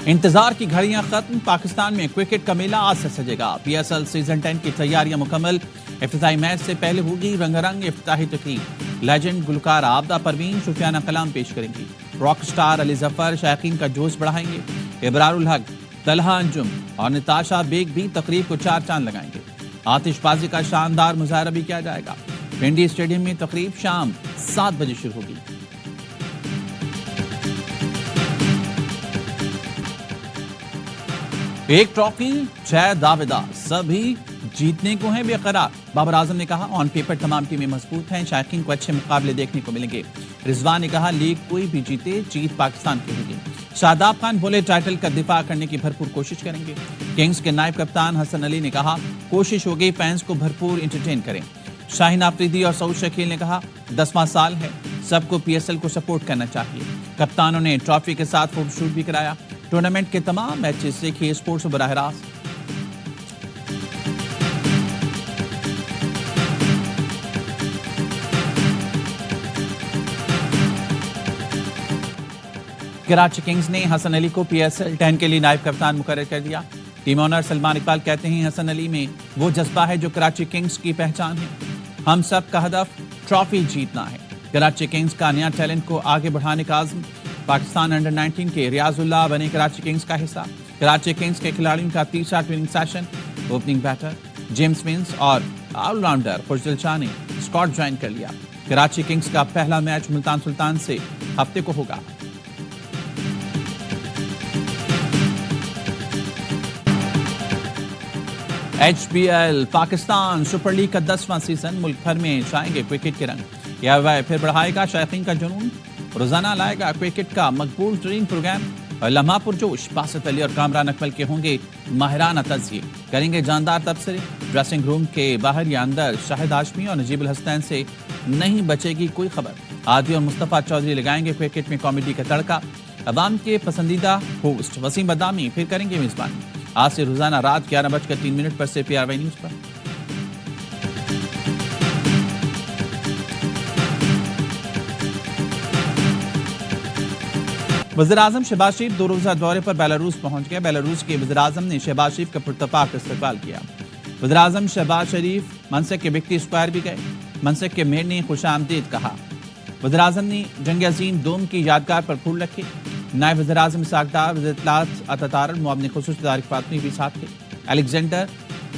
انتظار کی گھڑیاں ختم، پاکستان میں کرکٹ کا میلہ آج سے سجے گا۔ PSL سیزن 10 کی تیاریاں مکمل، افتتاحی میچ سے پہلے ہوگی رنگا رنگ افتتاحی تقریب۔ لیجنڈ گلوکار عابدہ پروین سفیانہ کلام پیش کریں گی، راک سٹار علی ظفر شائقین کا جوش بڑھائیں گے۔ ابرار الحق، طلحہ انجم اور نتاشا بیگ بھی تقریب کو چار چاند لگائیں گے۔ آتش بازی کا شاندار مظاہرہ بھی کیا جائے گا۔ پنڈی اسٹیڈیم میں تقریب شام 7 بجے شروع ہوگی۔ ایک ٹرافی 6 دعوے دار، سبھی جیتنے کو ہیں بے قرار۔ بابر اعظم نے کہا آن پیپر تمام ٹیمیں مضبوط ہیں، شائقین کو اچھے مقابلے دیکھنے کو ملیں گے۔ رضوان نے کہا لیگ کوئی بھی جیتے، جیت پاکستان کی ہوگی۔ شاداب خان بولے ٹائٹل کا دفاع کرنے کی بھرپور کوشش کریں گے۔ کنگز کے نائب کپتان حسن علی نے کہا کوشش ہوگی فینس کو بھرپور انٹرٹین کریں۔ شاہین آفریدی اور سعود شکیل نے کہا 10واں سال ہے، سب کو PSL کو سپورٹ کرنا چاہیے۔ کپتانوں نے ٹرافی کے ساتھ فوٹو شوٹ بھی کرایا۔ ٹورنامنٹ کے تمام میچز دیکھیے سپورٹس براہ راست۔ کراچی کنگز نے حسن علی کو PSL 10 کے لیے نائب کپتان مقرر کر دیا۔ ٹیم اونر سلمان اقبال کہتے ہیں حسن علی میں وہ جذبہ ہے جو کراچی کنگز کی پہچان ہے۔ ہم سب کا ہدف ٹرافی جیتنا ہے۔ کراچی کنگز کا نیا ٹیلنٹ کو آگے بڑھانے کا عزم۔ پاکستان انڈر 19 کے ریاض اللہ بنے کراچی کنگز کا حصہ۔ کراچی کنگز کے کھلاڑیوں کا تیسرا training session. Opening batter James Vince اور آل راؤنڈر خوشدل شاہ نے اسکواڈ جوائن کر لیا۔ کراچی کنگز کا پہلا میچ ملتان سلطان سے ہفتے کو ہوگا۔ HBL پاکستان سپر لیگ کا 10واں سیزن ملک بھر میں چھائیں گے کرکٹ کے رنگ۔ یہ پھر بڑھائے گا شائقین کا جنون، روزانہ لائے گا کرکٹ کا مقبول ترین پروگرام۔ اور لمحہ پرجوش باسط علی اور کامران اکمل کے ہوں گے ماہرانہ تجزیے، کریں گے جاندار تبصرے۔ ڈریسنگ روم کے باہر یا اندر شاہد ہاشمی اور نجیب الحسنین سے نہیں بچے گی کوئی خبر۔ عادی اور مصطفیٰ چودھری لگائیں گے کرکٹ میں کامیڈی کا تڑکا۔ عوام کے پسندیدہ ہوسٹ وسیم بدامی پھر کریں گے میزبانی۔ آج سے روزانہ رات 11:03 پر سے PRY نیوز پر۔ وزیراعظم شہباز شریف 2 روزہ دورے پر بیلاروس پہنچ گئے۔ بیلاروس کے وزیراعظم نے شہباز شریف کا پرتپاک استقبال کیا۔ وزیراعظم شہباز شریف منسک کے وکٹری اسکوائر بھی گئے۔ منسک کے میئر نے خوش آمدید کہا۔ وزیراعظم نے جنگ عظیم دوم کی یادگار پر پھول رکھے۔ نائب وزیراعظم اسحاق ڈار، وزیر اطلاعات عطا معاون خصوصی طارق فاطمی بھی ساتھ تھے۔ الیگزینڈر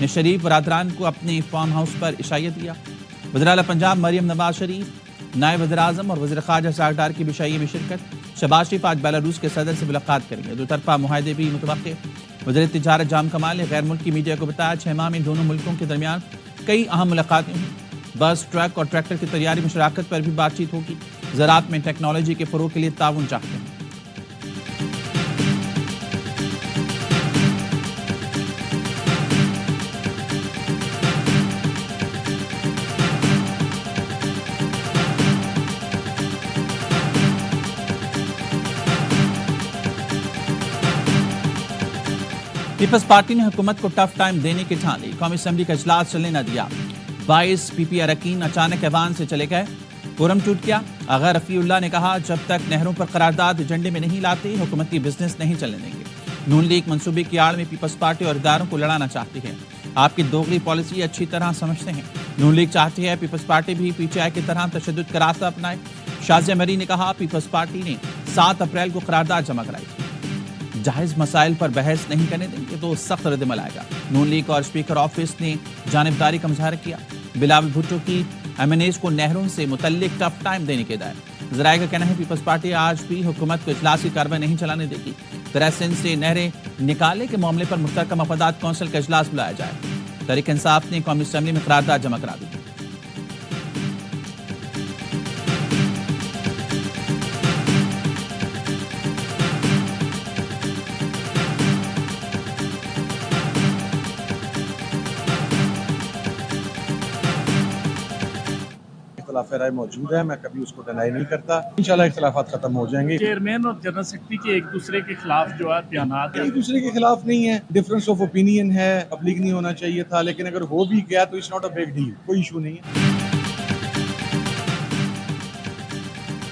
نے شریف برادران کو اپنے فارم ہاؤس پر عشائیہ دیا۔ وزیراعلیٰ پنجاب مریم نواز شریف، نائب وزیراعظم اور وزیر خارجہ اسحاق ڈار کی بھی عشائیے میں شرکت۔ شہباز شریف آج بیلاروس کے صدر سے ملاقات کریں گے۔ 2 طرفہ معاہدے بھی متوقع۔ وزیر تجارت جام کمال نے غیر ملکی میڈیا کو بتایا 6 ماہ میں دونوں ملکوں کے درمیان کئی اہم ملاقاتیں ہوئی۔ بس، ٹرک اور ٹریکٹر کی تیاری میں شراکت پر بھی بات چیت ہوگی۔ زراعت میں ٹیکنالوجی کے فروغ کے لیے تعاون چاہتے ہیں۔ پیپلز پارٹی نے حکومت کو ٹف ٹائم دینے کی ٹھان لی۔ قومی اسمبلی کا اجلاس چلنے نہ دیا۔ 22 PPI اراکین اچانک ایوان سے چلے گئے۔ فورم ٹوٹ کیا۔ آغا رفیع اللہ نے کہا جب تک نہروں پر قرارداد ایجنڈے میں نہیں لاتے حکومتی بزنس نہیں چلنے دیں گے۔ نون لیگ منصوبے کی آڑ میں پیپلز پارٹی اور اداروں کو لڑانا چاہتی ہے۔ آپ کی دوغلی پالیسی اچھی طرح سمجھتے ہیں۔ نون لیگ چاہتی ہے پیپلز پارٹی بھی PTI کی طرح تشدد کا راستہ اپنائے۔ شازیہ مری نے کہا پیپلز پارٹی نے 7 اپریل کو قرارداد جمع کرائی تھی، جائز مسائل پر بحث نہیں کرنے دیں گے تو سخت رد عمل آئے گا۔ نون لیگ اور اسپیکر آفس نے جانبداری کا مظاہرہ کیا۔ بلاول بھٹو کی MNAs کو نہروں سے متعلق ٹف ٹائم دینے کی ہدایت۔ ذرائع کا کہنا ہے پیپلز پارٹی آج بھی حکومت کو اجلاسی کارروائی نہیں چلانے دے گی۔ درہ سندھ سے نہریں نکالنے کے معاملے پر مشترکہ مفادات کونسل کا اجلاس بلایا جائے۔ تحریک انصاف نے قومی اسمبلی میں قرارداد جمع کرا دی۔ اختلاف رائے موجود ہے، میں کبھی اس کو ڈینائی نہیں کرتا۔ انشاءاللہ اختلافات ختم ہو جائیں گے۔ چیئرمین اور جنرل سیکرٹری کے ایک دوسرے کے خلاف جو ہے بیانات ایک دوسرے کے خلاف نہیں ہے، ڈفرنس آف اوپینین ہے، پبلک نہیں ہونا چاہیے تھا، لیکن اگر ہو بھی گیا تو it's not a big deal, کوئی ایشو نہیں ہے۔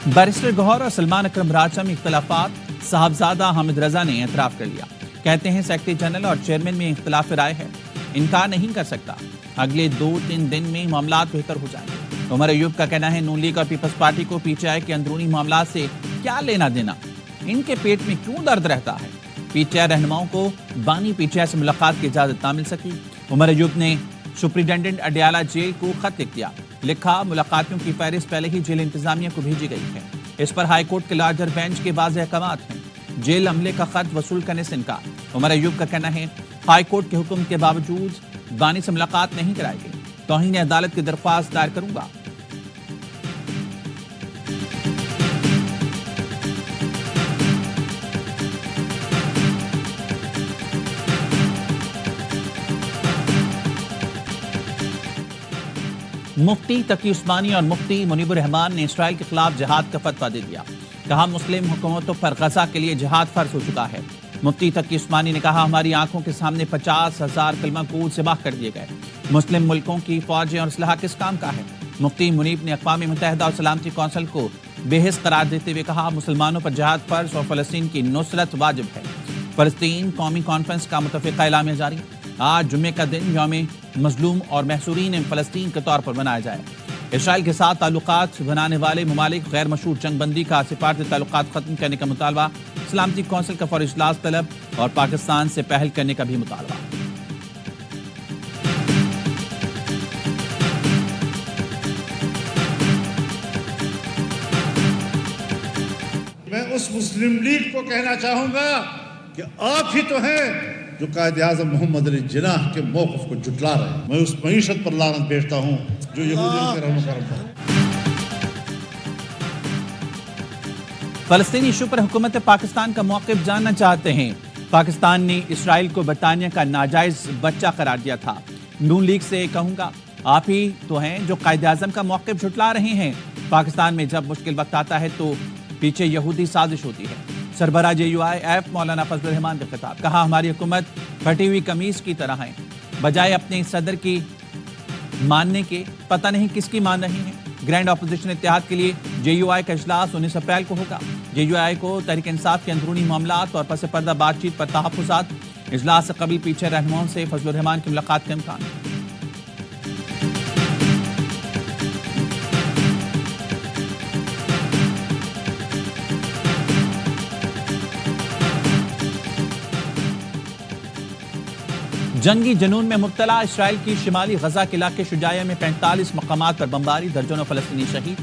بیرسٹر گوہر اور سلمان اکرم راجہ میں اختلافات صاحبزادہ حامد رضا نے اعتراف کر لیا. کہتے ہیں سیکرٹری جنرل اور چیئرمین میں اختلاف رائے ہے, انکار نہیں کر سکتا, اگلے 2-3 دن میں معاملات بہتر ہو جائیں گے. عمر ایوب کا کہنا ہے نون لیگ اور پیپلز پارٹی کو پی ٹی آئی کے اندرونی معاملات سے کیا لینا دینا, ان کے پیٹ میں کیوں درد رہتا ہے. پی ٹی آئی رہنماؤں کو بانی پی ٹی آئی سے ملاقات کی اجازت نہ مل سکی. عمر ایوب نے سپرنٹینڈنٹ اڈیالہ جیل کو خط لکھ دیا, لکھا ملاقاتوں کی فہرست پہلے ہی جیل انتظامیہ کو بھیجی گئی ہے, اس پر ہائی کورٹ کے لارجر بینچ کے واضح احکامات ہیں. جیل عملے کا خط وصول کرنے سے انکار. عمر ایوب کا کہنا ہے ہائی کورٹ کے حکم کے باوجود بانی سے ملاقات نہیں کرائی گئی, توہین عدالت کی درخواست دائر کروں گا. مفتی تقی عثمانی اور مفتی منیب الرحمان نے اسرائیل کے خلاف جہاد کا فتویٰ دے دیا. کہا مسلم حکومتوں پر غزہ کے لیے جہاد فرض ہو چکا ہے. مفتی تقی عثمانی نے کہا ہماری آنکھوں کے سامنے 50,000 کلمہ گو ذبح کر دیے گئے, مسلم ملکوں کی فوجیں اور اسلحہ کس کام کا ہے. مفتی منیب نے اقوام متحدہ اور سلامتی کونسل کو بے حس قرار دیتے ہوئے کہا مسلمانوں پر جہاد فرض اور فلسطین کی نصرت واجب ہے. فلسطین قومی کانفرنس کا متفقہ اعلامیہ جاری. آج جمعے کا دن یوم مظلوم اور محصورین فلسطین کے طور پر منایا جائے. اسرائیل کے ساتھ تعلقات بنانے والے ممالک غیر مشروط جنگ بندی کا سفارتی تعلقات ختم کرنے کا مطالبہ, سلامتی کونسل کا فوری اجلاس طلب اور پاکستان سے پہل کرنے کا بھی مطالبہ. میں اس مسلم لیگ کو کہنا چاہوں گا کہ آپ ہی تو ہیں جو قائد اعظم محمد علی جناح کے موقف کو جھٹلا رہے ہیں. میں اس معیشت پر لعنت بھیجتا ہوں جو یہودیوں کے رہنم کرم ہے. فلسطینی ایشو پر حکومت پاکستان کا موقف جاننا چاہتے ہیں. پاکستان نے اسرائیل کو برطانیہ کا ناجائز بچہ قرار دیا تھا. نون لیگ سے کہوں گا آپ ہی تو ہیں جو قائد اعظم کا موقف جھٹلا رہے ہیں. پاکستان میں جب مشکل وقت آتا ہے تو پیچھے یہودی سازش ہوتی ہے. سربراہ JUIF مولانا فضل الرحمان کا خطاب. کہا ہماری حکومت پھٹی ہوئی قمیض کی طرح ہے, بجائے اپنے صدر کی ماننے کے پتہ نہیں کس کی مان رہی ہیں. گرینڈ اپوزیشن اتحاد کے لیے JUI کا اجلاس 19 اپریل کو ہوگا. JUI کو تحریک انصاف کے اندرونی معاملات اور پس پردہ بات چیت پر تحفظات. اجلاس سے قبل پیچھے رہنماؤں سے فضل الرحمان کی ملاقات کا امکان. جنگی جنون میں مبتلا اسرائیل کی شمالی غزہ کے علاقے شجاعیہ میں 45 مقامات پر بمباری, درجنوں فلسطینی شہید.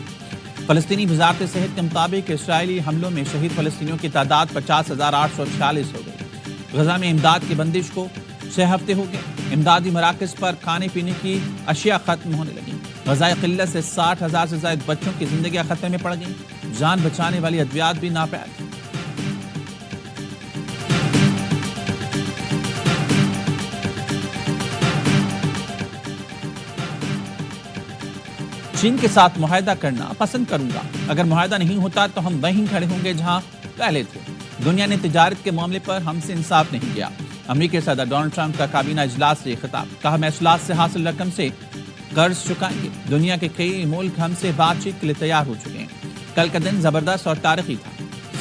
فلسطینی وزارت صحت کے مطابق اسرائیلی حملوں میں شہید فلسطینیوں کی تعداد 50,846 ہو گئی. غزہ میں امداد کی بندش کو 6 ہفتے ہو گئے. امدادی مراکز پر کھانے پینے کی اشیاء ختم ہونے لگیں. غذائی قلت سے 60,000 سے زائد بچوں کی زندگیاں خطرے میں پڑ گئیں. جان بچانے والی ادویات بھی ناپید. چین کے ساتھ معاہدہ کرنا پسند کروں گا. اگر معاہدہ نہیں ہوتا تو ہم وہیں کھڑے ہوں گے جہاں پہلے تھے. دنیا نے تجارت کے معاملے پر ہم سے انصاف نہیں کیا. امریکی صدر ڈونلڈ ٹرمپ کا کابینہ اجلاس سے خطاب. کہا محصولات سے حاصل رقم سے قرض چکائیں گے. دنیا کے کئی ملک ہم سے بات چیت کے لیے تیار ہو چکے ہیں. کل کا دن زبردست اور تاریخی تھا.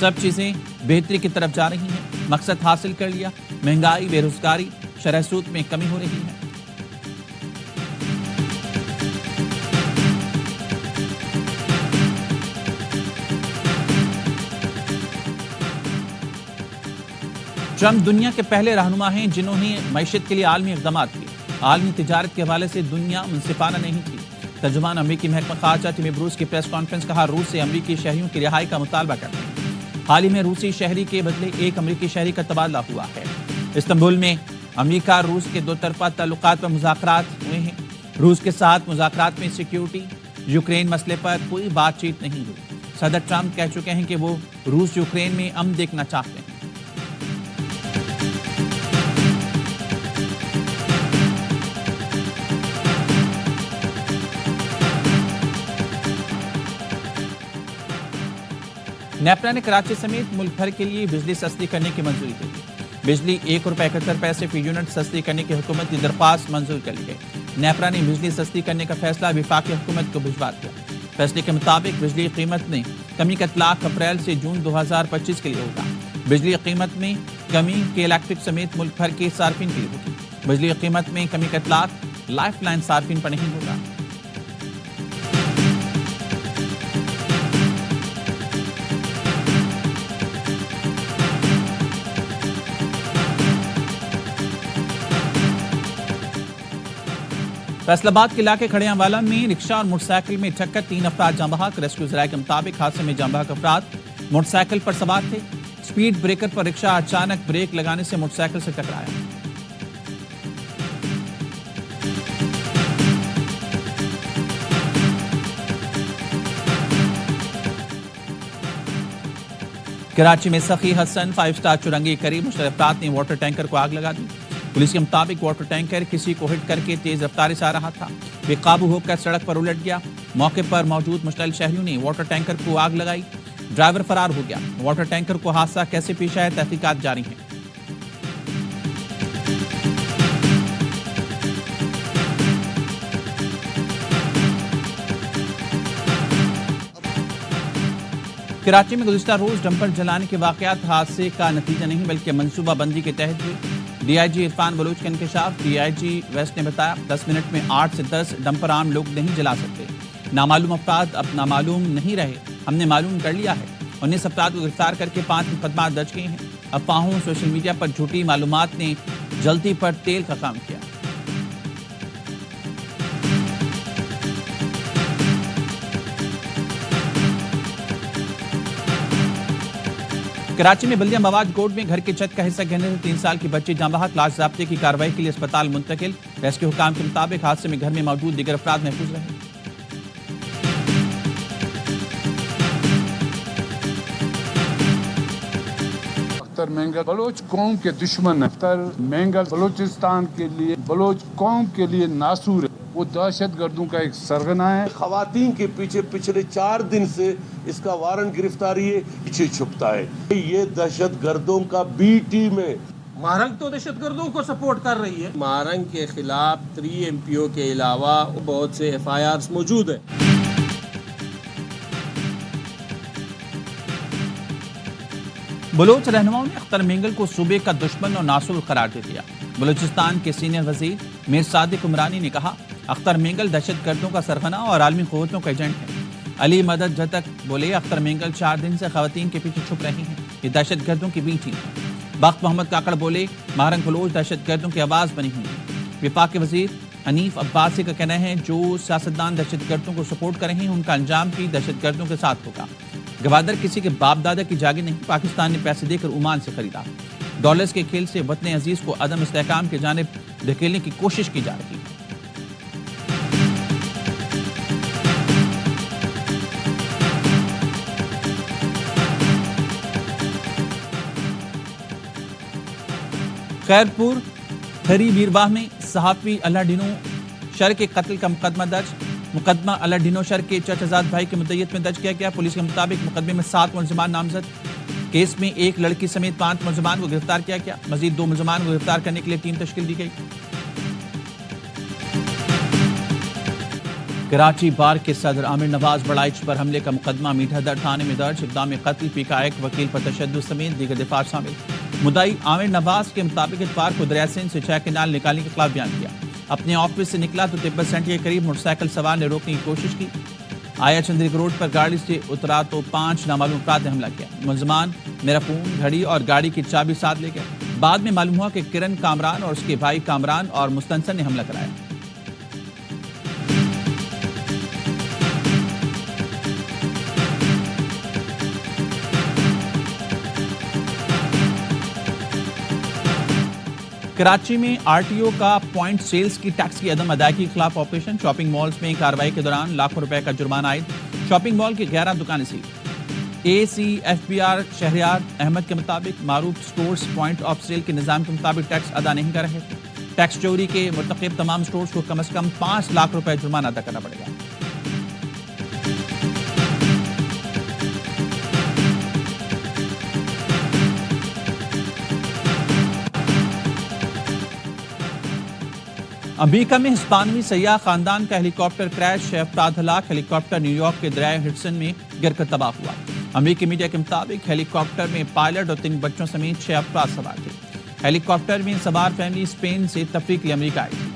سب چیزیں بہتری کی طرف جا رہی ہیں. مقصد حاصل کر لیا. مہنگائی, بے روزگاری, شرح سود میں کمی ہو رہی ہے. ٹرمپ دنیا کے پہلے رہنما ہیں جنہوں نے معیشت کے لیے عالمی اقدامات کیے. عالمی تجارت کے حوالے سے دنیا منصفانہ نہیں تھی. ترجمان امریکی محکمہ خارجہ ٹیم بروس کی پریس کانفرنس. کہا روس سے امریکی شہریوں کی رہائی کا مطالبہ کرتے ہیں. حال ہی میں روسی شہری کے بدلے ایک امریکی شہری کا تبادلہ ہوا ہے. استنبول میں امریکہ روس کے 2 طرفہ تعلقات پر مذاکرات ہوئے ہیں. روس کے ساتھ مذاکرات میں سیکیورٹی, یوکرین مسئلے پر کوئی بات چیت نہیں ہوئی. صدر ٹرمپ کہہ چکے ہیں کہ وہ روس یوکرین میں امن دیکھنا چاہتے ہیں. نیپرا نے کراچی سمیت ملک بھر کے لیے بجلی سستی کرنے کی منظوری دے دی. بجلی ₹1.71 فی یونٹ سستی کرنے کی حکومت کی درخواست منظور کر لی گئی. نیپرا نے بجلی سستی کرنے کا فیصلہ وفاقی حکومت کو بھجوا دیا. فیصلے کے مطابق بجلی قیمت میں کمی کا اطلاق اپریل سے جون 2025 کے لیے ہوگا. بجلی کی قیمت میں کمی کے الیکٹرک سمیت ملک بھر کے صارفین کے لیے ہوگی۔ بجلی کی قیمت میں کمی کا اطلاق لائف لائن صارفین پر نہیں ہوگا۔ فیصل آباد کے علاقے کھڑیاں والا میں رکشہ اور موٹر سائیکل میں ٹکر، 3 افراد جاں بحق۔ ریسکیو ذرائع کے مطابق حادثے میں جاں بحق افراد موٹر سائیکل پر سوار تھے۔ سپیڈ بریکر پر رکشہ اچانک بریک لگانے سے موٹر سائیکل سے ٹکرایا۔ کراچی میں سخی حسن 5 سٹار چورنگی کے قریب مشترکہ افراد نے واٹر ٹینکر کو آگ لگا دی۔ پولیس کے مطابق واٹر ٹینکر کسی کو ہٹ کر کے تیز رفتاری سے آ رہا تھا، بے قابو ہو کر سڑک پر الٹ گیا۔ موقع پر موجود مشتعل شہریوں نے واٹر ٹینکر کو آگ لگائی، ڈرائیور فرار ہو گیا۔ واٹر ٹینکر کو حادثہ کیسے پیش آیا، تحقیقات جاری ہیں۔ کراچی میں گزشتہ روز ڈمپر جلانے کے واقعات حادثے کا نتیجہ نہیں بلکہ منصوبہ بندی کے تحت ہوئے۔ ڈی آئی جی عرفان بلوچ کا انکشاف۔ ڈی آئی جی ویسٹ نے بتایا 10 منٹ میں 8 سے 10 ڈمپر عام لوگ نہیں جلا سکتے۔ نامعلوم افراد اب نامعلوم نہیں رہے، ہم نے معلوم کر لیا ہے۔ 19 افراد کو گرفتار کر کے 5 مقدمات درج کیے ہیں۔ افواہوں سوشل میڈیا پر جھوٹی معلومات نے جلدی پر تیل کا کام کیا۔ کراچی میں بلدیہ مواد گوڈ میں گھر کے چھت کا حصہ گرنے سے 3 سال کی بچی جاں بحق، لاش ضابطے کی کارروائی کے لیے اسپتال منتقل۔ ریسکیو حکام کے مطابق حادثے میں گھر میں موجود دیگر افراد محفوظ رہے۔ اختر مینگل بلوچ قوم کے دشمن ہے۔ اختر مینگل بلوچستان کے لیے، بلوچ قوم کے لیے ناسور ہے۔ وہ دہشت گردوں کا ایک سرغنہ ہے۔ خواتین کے پیچھے پچھلے 4 دن سے اس کا وارنٹ گرفتاری ہے، پیچھے چھپتا ہے۔ یہ دہشت گردوں کا بی ٹیم ہے۔ مہرنگ تو دہشت گردوں کو سپورٹ کر رہی ہے۔ مہرنگ کے خلاف 3 MPO کے علاوہ بہت سے FIRs موجود ہیں۔ بلوچ رہنماؤں نے اختر مینگل کو صوبے کا دشمن اور ناسور قرار دے دیا۔ بلوچستان کے سینئر وزیر میر صادق عمرانی نے کہا اختر مینگل دہشت گردوں کا سرغنہ اور عالمی قوتوں کا ایجنٹ ہے۔ علی مدد جتک بولے اختر مینگل 4 دن سے خواتین کے پیچھے چھپ رہی ہیں، یہ دہشت گردوں کی بی ٹیم ہے۔ بخت محمد کاکڑ بولے مہرنگ بلوچ دہشت گردوں کی آواز بنی ہوئی ہے۔ وفاق وزیر حنیف عباسی کا کہنا ہے جو سیاستدان دہشت گردوں کو سپورٹ کر رہے ہیں ان کا انجام بھی دہشت گردوں کے ساتھ ہوگا۔ گوادر کسی کے باپ دادا کی جاگیر نہیں، پاکستان نے پیسے دے کر عمان سے خریدا۔ ڈالرز کے کھیل سے وطن عزیز کو عدم استحکام کی جانب دھکیلنے کی کوشش کی جا رہی ہے۔ خیرپور تھری بیرواہ میں صحافی اللہ ڈینو شر کے قتل کا مقدمہ درج۔ مقدمہ اللہ ڈینو شر کے چچ آزاد بھائی کی مدعیت میں درج کیا گیا۔ پولیس کے مطابق مقدمے میں 7 ملزمان نامزد۔ کیس میں ایک لڑکی سمیت 5 ملزمان کو گرفتار کیا گیا۔ مزید 2 ملزمان کو گرفتار کرنے کے لیے ٹیم تشکیل دی گئی۔ کراچی بار کے صدر عامر نواز بڑائچ پر حملے کا مقدمہ میٹھا در تھانے میں درج۔ اقدام قتل PK وکیل پر تشدد سمیت دیگر دفاع شامل۔ مدعی عامر نواز کے مطابق اتوار کو دریا سندھ سے 6 کنال نکالنے کے خلاف بیان کیا۔ اپنے آفس سے نکلا تو تبت سینٹر کے قریب موٹر سائیکل سوار نے روکنے کی کوشش کی۔ آیا چندرک روڈ پر گاڑی سے اترا تو 5 نامعلوم افراد نے حملہ کیا۔ ملزمان میرا فون، گھڑی اور گاڑی کی چابی ساتھ لے گئے۔ بعد میں معلوم ہوا کہ کرن کامران اور اس کے بھائی کامران اور مستنصر نے حملہ کرایا۔ کراچی میں RTO کا پوائنٹ سیلز کی ٹیکس کی عدم ادائیگی کے خلاف آپریشن۔ شاپنگ مالز میں کارروائی کے دوران لاکھوں روپے کا جرمانہ عائد۔ شاپنگ مال کی 11 دکانیں سیل۔ ACFBR شہریار احمد کے مطابق معروف سٹورز پوائنٹ آف سیل کے نظام کے مطابق ٹیکس ادا نہیں کر رہے تھے۔ ٹیکس چوری کے مرتکب تمام سٹورز کو کم از کم 5 لاکھ روپے جرمانہ ادا کرنا پڑے گا۔ امریکہ میں ہسپانوی سیاح خاندان کا ہیلی کاپٹر کریش، 6 افراد ہلاک۔ ہیلی کاپٹر نیو یارک کے دریائے ہڈسن میں گر کر تباہ ہوا۔ امریکی میڈیا کے مطابق ہیلی کاپٹر میں پائلٹ اور 3 بچوں سمیت 6 افراد سوار تھے۔ ہیلی کاپٹر میں سوار فیملی اسپین سے تفریح کے لیے امریکہ آئی تھی۔